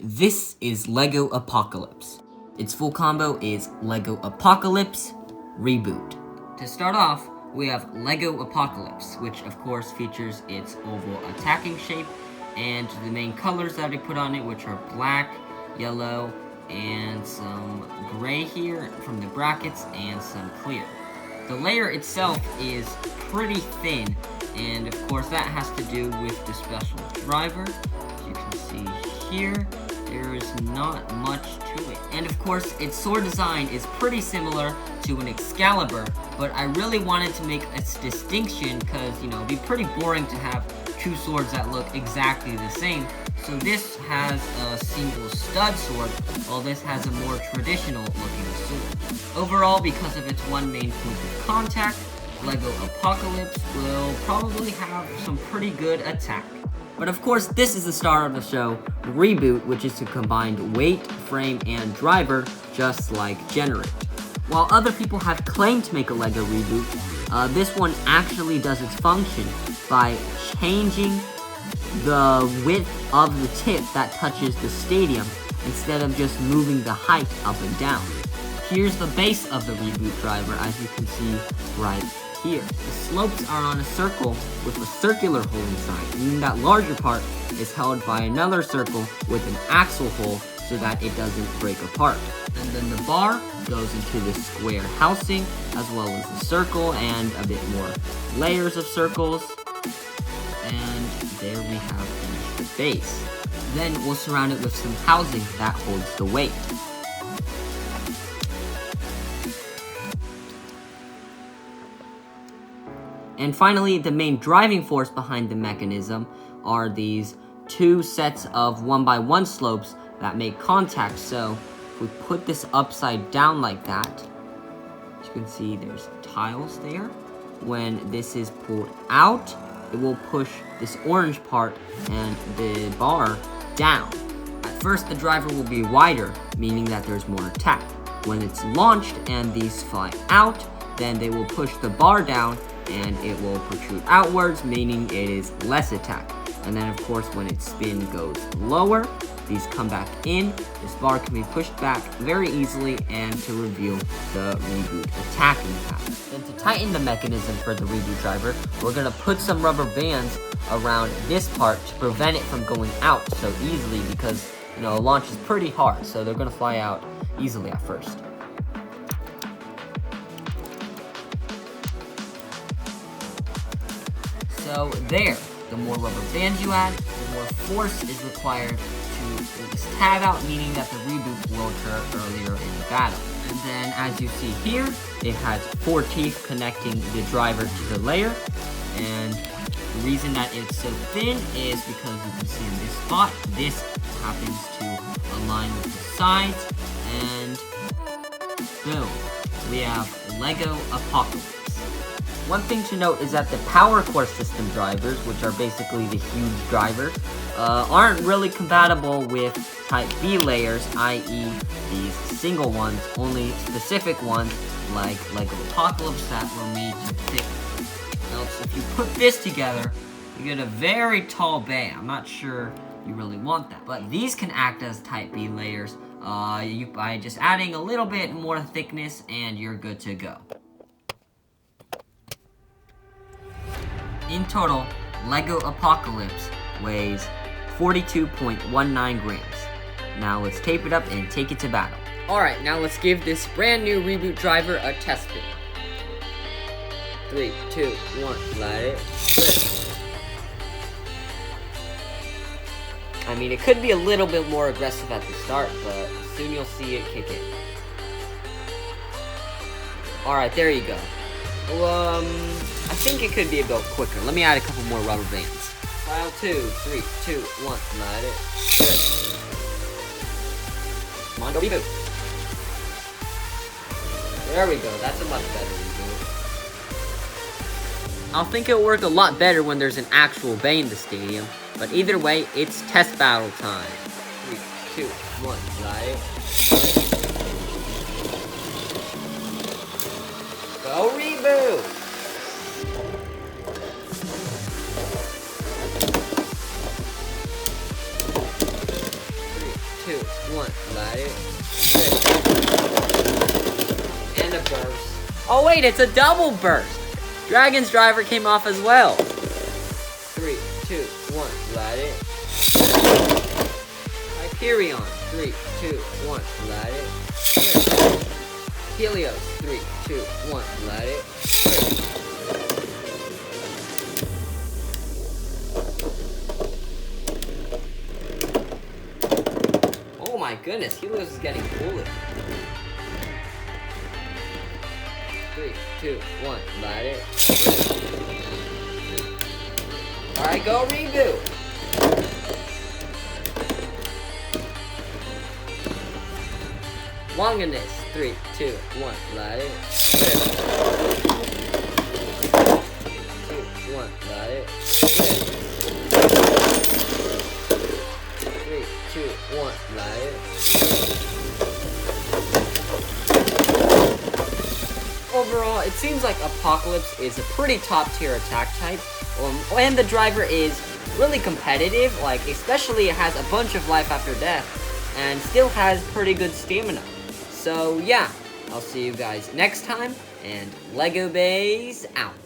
This is Lego Apocalypse. Its full combo is Lego Apocalypse Reboot. To start off, we have Lego Apocalypse, which of course features its oval attacking shape and the main colors that they put on it, which are black, yellow, and some gray here from the brackets and some clear. The layer itself is pretty thin, and of course that has to do with the special driver. As you can see here, there is not much to it. And of course, its sword design is pretty similar to an Excalibur, but I really wanted to make a distinction because, it'd be pretty boring to have two swords that look exactly the same. So this has a single stud sword, while this has a more traditional looking sword. Overall, because of its one main point of contact, Lego Apocalypse will probably have some pretty good attack. But of course, this is the star of the show, Reboot, which is to combine weight, frame, and driver, just like Generate. While other people have claimed to make a Lego Reboot, this one actually does its function by changing the width of the tip that touches the stadium instead of just moving the height up and down. Here's the base of the Reboot driver, as you can see right here. The slopes are on a circle with a circular hole inside, meaning that larger part is held by another circle with an axle hole so that it doesn't break apart. And then the bar goes into the square housing, as well as the circle and a bit more layers of circles. And there we have finished the base. Then we'll surround it with some housing that holds the weight. And finally, the main driving force behind the mechanism are these two sets of 1x1 slopes that make contact. So if we put this upside down like that, as you can see, there's tiles there. When this is pulled out, it will push this orange part and the bar down. At first, the driver will be wider, meaning that there's more attack. When it's launched and these fly out, then they will push the bar down and it will protrude outwards, meaning it is less attack. And then of course, when its spin goes lower, these come back in. This bar can be pushed back very easily and to reveal the Reboot attacking path. Then to tighten the mechanism for the Reboot driver, we're gonna put some rubber bands around this part to prevent it from going out so easily because, a launch is pretty hard, so they're gonna fly out easily at first. So there, the more rubber bands you add, the more force is required to pull this tab out, meaning that the Reboot will occur earlier in the battle. And then, as you see here, it has 4 teeth connecting the driver to the layer. And the reason that it's so thin is because you can see in this spot, this happens to align with the sides, and boom, we have Lego Apocalypse. One thing to note is that the power core system drivers, which are basically the huge drivers, aren't really compatible with Type B layers, i.e. these single ones, only specific ones like Lego Apocalypse that were made to fit. Else, if you put this together, you get a very tall bay. I'm not sure you really want that. But these can act as Type B layers by just adding a little bit more thickness and you're good to go. In total, Lego Apocalypse weighs 42.19 grams. Now let's tape it up and take it to battle. Alright, now let's give this brand new Reboot driver a test spin. 3, 2, 1, let it rip. I mean, it could be a little bit more aggressive at the start, but soon you'll see it kick in. Alright, there you go. Well, I think it could be a bit quicker. Let me add a couple more rubber bands. File 2, 3, 2, 1, let it rip. Come on, go Reboot. There we go, that's a much better Reboot. I'll think it'll work a lot better when there's an actual bay in the stadium, but either way, it's test battle time. 3, 2, 1, let it rip. Go Reboot! 3, 2, 1, let it. And a burst. Oh wait, it's a double burst! Dragon's driver came off as well. 3, 2, 1, let it. Hyperion, 3, 2, 1, let it. Helios, 3, 2, 1, let it. Oh my goodness, Helios is getting bullied. 3, 2, 1, let it. Alright, go Reboot. Longinus, 3, 2, 1, let it. 2, 1, let it. 3, 2, 1, let it. Overall, it seems like Apocalypse is a pretty top tier attack type, and the driver is really competitive, like especially it has a bunch of life after death, and still has pretty good stamina. So yeah, I'll see you guys next time, and Legobeyz out.